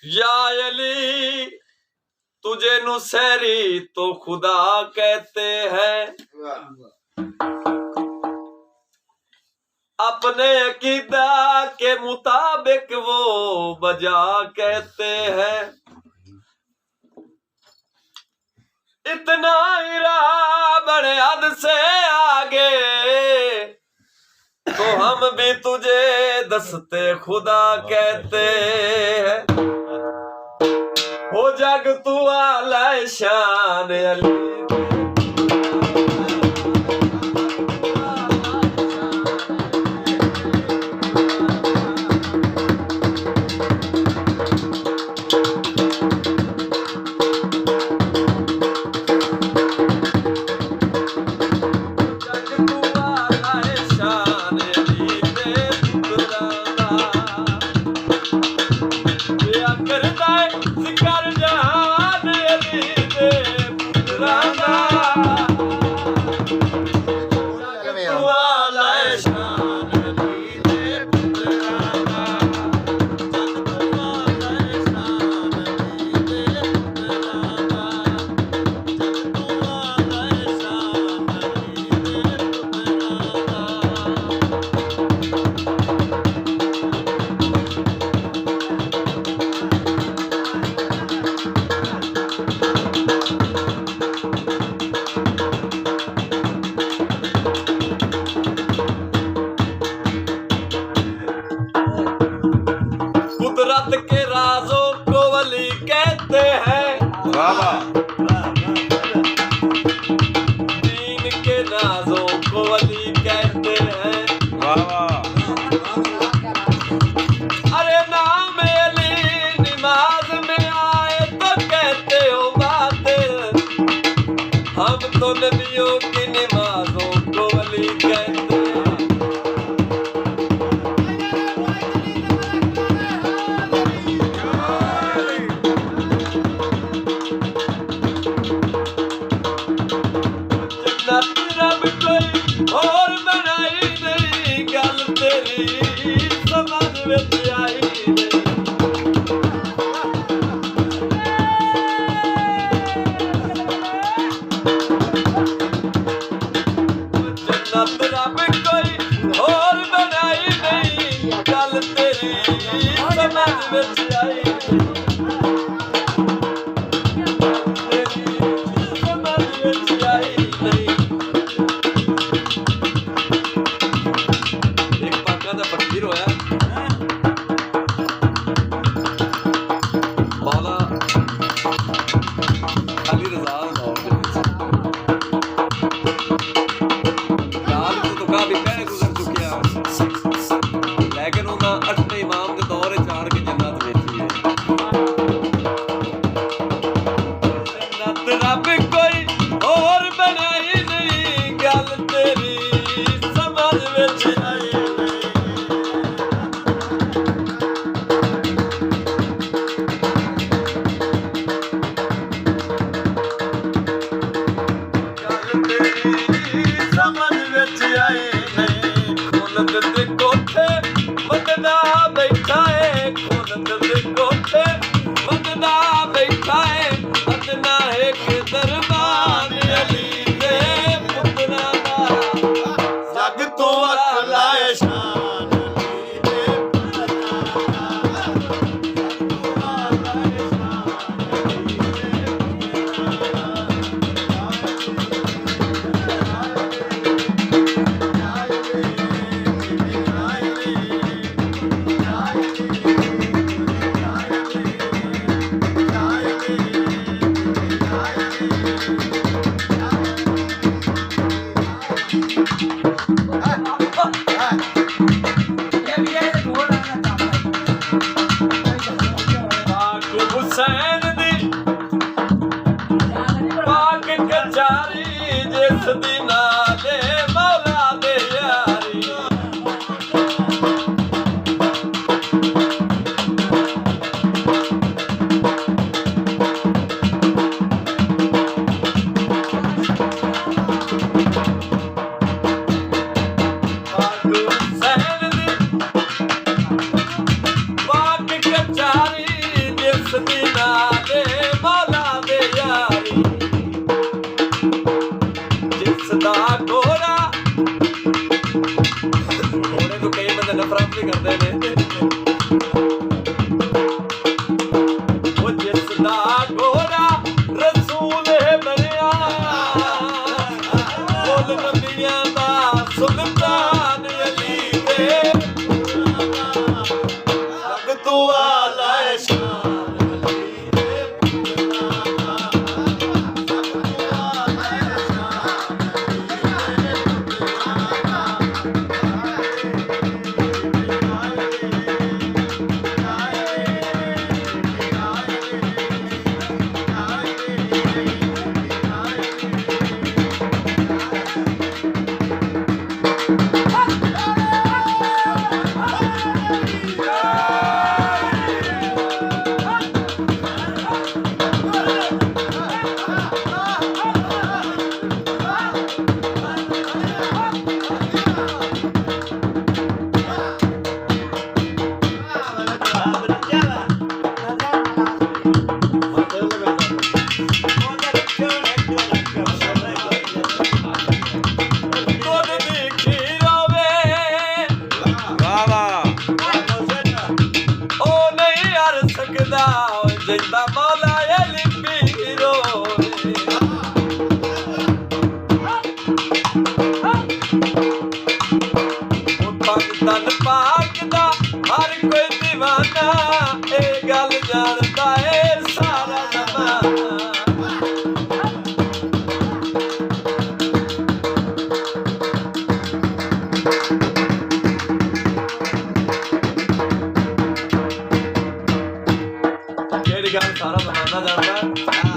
या अली तुझे नुसैरी तो खुदा कहते हैं, अपने अकीदा के मुताबिक वो बजा कहते हैं। इतना इरा बड़े हद से आगे तो हम भी तुझे दस्ते खुदा कहते हैं। हो जग तू आला शान अली, कुदरत के राजों को वली कहते हैं, दीन के नाजों को वली कहते हैं। अरे नाम अली नमाज में आए तो कहते हो बातें, हम तो नबियों की नमाजों को वली कहते हैं। रब कोई और बनाई नहीं, गल तेरी समझ विच आई नहीं। जन्नत रब कोई और बनाई नहीं, गल तेरी समझ विच आई नहीं। समझ विच आई नहीं। फकीर होया मौला अली रज़ा दौर दे विच गाल तो काफी पहले गुजर चुकिया, लेकिन उन्हां 8वें इमाम दे दौर च आण के जन्नत वेखी है। जन्नत रब कोई और बनाई नहीं, गल तेरी समझ विच आई। समझ विच आई नहीं। खुलद दे कोठे वंददा बैठा है, खुलद दे कोठे वंददा बैठा है। अदना एक दरबार अली दे पुत्रा दा, जग तो अकला शान अली दे हुसैन दी पाक कचारी, जिस दी नाले मौला दे यारी। हुसैन दी पाक कचारी, जिस ਤੂੰ ਵਾਲਾ ਏ ਸ਼ਾਨ ਅਲੀ ਦੇ ਪੁੱਤਰਾਂ ਦਾ ਸਭ ਤੋਂ ਵਾਲਾ ਏ ਸ਼ਾਨ ਅਲੀ ਦੇ ਪੁੱਤਰਾਂ ਜਿੰਦਾ ਮੌਲਾ ਅਲੀ ਪੀਰੋ ਉਹ ਤਨ ਪਾਕ ਦਾ ਹਰ ਕੋਈ دیਵਾਨਾ ਇਹ ਗੱਲ ਜਾਣਦਾ ਏ ਸਾਰਾ ਜ਼ਮਾਨਾ ਕਿਹੜੀ ਗੱਲ ਸਾਰਾ ਜ਼ਮਾਨਾ ਜਾਣਦਾ